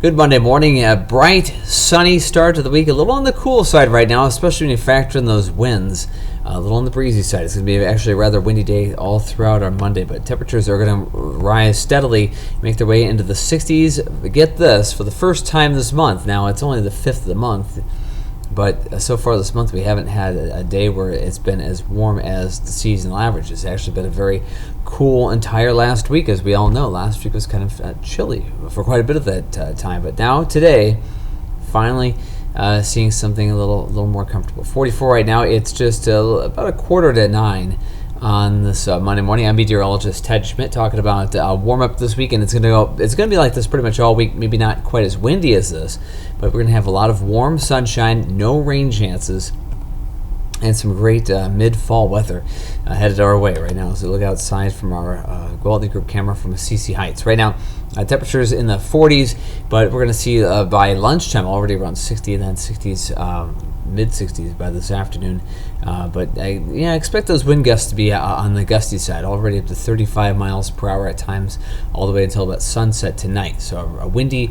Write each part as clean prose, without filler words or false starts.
Good Monday morning. A bright, sunny start to the week. A little on the cool side right now, especially when you factor in those winds. A little on the breezy side. It's going to be actually a rather windy day all throughout our Monday, but temperatures are going to rise steadily, make their way into the 60s. Get this, for the first time this month. Now, it's only the 5th of the month, but so far this month we haven't had a day where it's been as warm as the seasonal average. It's actually been a very cool entire last week, as we all know. Last week was kind of chilly for quite a bit of that time, but now today, finally seeing something a little more comfortable. 44 right now. It's just about 8:45 on this Monday morning. I'm meteorologist Ted Schmidt talking about warm up this weekend. It's going to be like this pretty much all week. Maybe not quite as windy as this, but we're going to have a lot of warm sunshine, no rain chances, and some great mid-fall weather headed our way right now. So look outside from our Quality Group camera from CC Heights. Right now, temperatures in the 40s, but we're going to see by lunchtime already around 60 and then 60s, mid-60s by this afternoon. But I expect those wind gusts to be on the gusty side, already up to 35 miles per hour at times, all the way until about sunset tonight. So a windy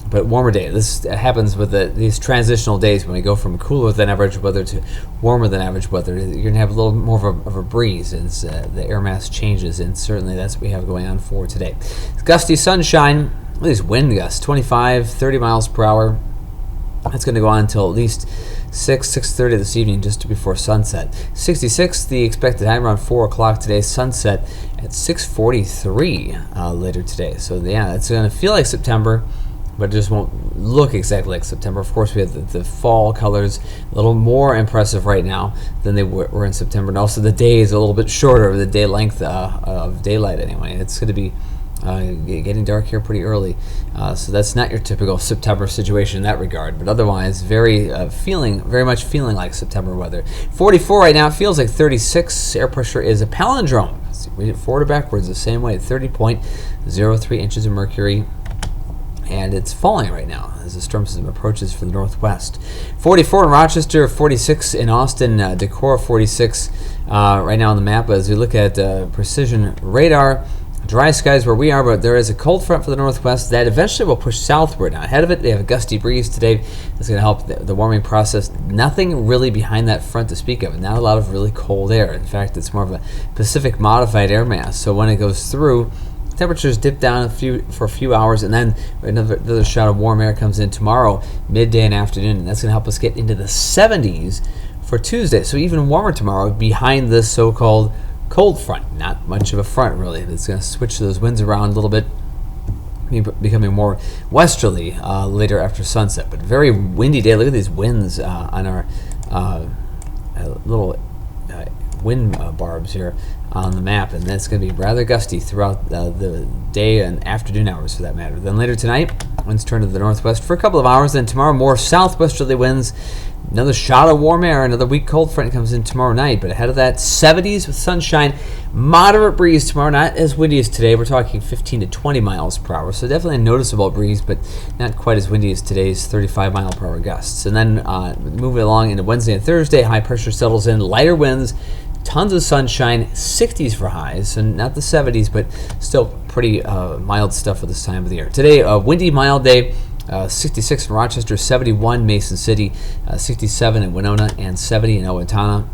but warmer day. This happens with these transitional days when we go from cooler than average weather to warmer than average weather. You're going to have a little more of a breeze as the air mass changes, and certainly that's what we have going on for today. Gusty sunshine, these wind gusts, 25, 30 miles per hour. That's going to go on until at least 6:30 this evening, just before sunset. 66, the expected time around 4 o'clock today. Sunset at 6:43 later today. So yeah, it's going to feel like September, but it just won't look exactly like September. Of course, we have the fall colors, a little more impressive right now than they were in September. And also the day is a little bit shorter, the day length of daylight anyway. It's going to be getting dark here pretty early. So that's not your typical September situation in that regard. But otherwise, very much feeling like September weather. 44 right now, it feels like 36. Air pressure is a palindrome. Read it forward or backwards the same way, 30.03 inches of mercury. And it's falling right now as the storm system approaches from the northwest. 44 in Rochester, 46 in Austin, Decorah 46 right now on the map. As we look at precision radar, dry skies where we are, but there is a cold front for the northwest that eventually will push southward. Now ahead of it, they have a gusty breeze today that's going to help the warming process. Nothing really behind that front to speak of, not a lot of really cold air. In fact, it's more of a Pacific modified air mass. So when it goes through, temperatures dip down for a few hours, and then another shot of warm air comes in tomorrow, midday and afternoon, and that's going to help us get into the 70s for Tuesday. So even warmer tomorrow behind this so-called cold front. Not much of a front, really. It's going to switch those winds around a little bit, becoming more westerly later after sunset. But very windy day. Look at these winds on our little wind barbs here on the map, and that's going to be rather gusty throughout the day and afternoon hours for that matter. Then later tonight, winds turn to the northwest for a couple of hours. Then tomorrow, more southwesterly winds. Another shot of warm air. Another weak cold front comes in tomorrow night. But ahead of that, 70s with sunshine. Moderate breeze tomorrow. Not as windy as today. We're talking 15 to 20 miles per hour. So definitely a noticeable breeze, but not quite as windy as today's 35 mile per hour gusts. And then moving along into Wednesday and Thursday, high pressure settles in. Lighter winds. Tons of sunshine, 60s for highs, and not the 70s, but still pretty mild stuff for this time of the year. Today, a windy, mild day, 66 in Rochester, 71 Mason City, 67 in Winona, and 70 in Owatonna.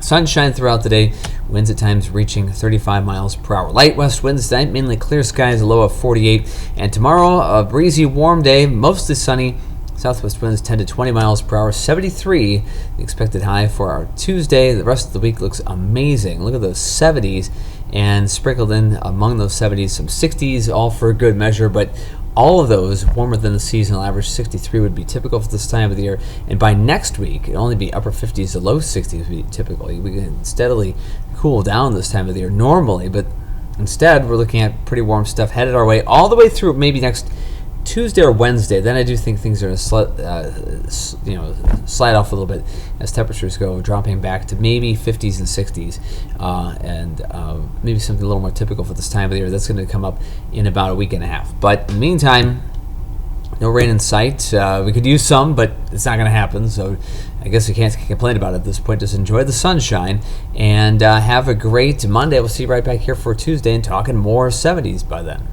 Sunshine throughout the day, winds at times reaching 35 miles per hour. Light west winds tonight, mainly clear skies, a low of 48. And tomorrow, a breezy, warm day, mostly sunny. Southwest winds 10 to 20 miles per hour, 73 the expected high for our Tuesday. The rest of the week looks amazing. Look at those 70s, and sprinkled in among those 70s some 60s, all for good measure, but all of those warmer than the seasonal average. 63 would be typical for this time of the year, and by next week it'll only be upper 50s to low 60s would be typical. We can steadily cool down this time of the year normally, but instead we're looking at pretty warm stuff headed our way all the way through maybe next Tuesday or Wednesday. Then I do think things are going to slide off a little bit as temperatures go dropping back to maybe 50s and 60s, and maybe something a little more typical for this time of the year. That's going to come up in about a week and a half. But in the meantime, no rain in sight. We could use some, but it's not going to happen. So I guess we can't complain about it at this point. Just enjoy the sunshine and have a great Monday. We'll see you right back here for Tuesday and talking more 70s by then.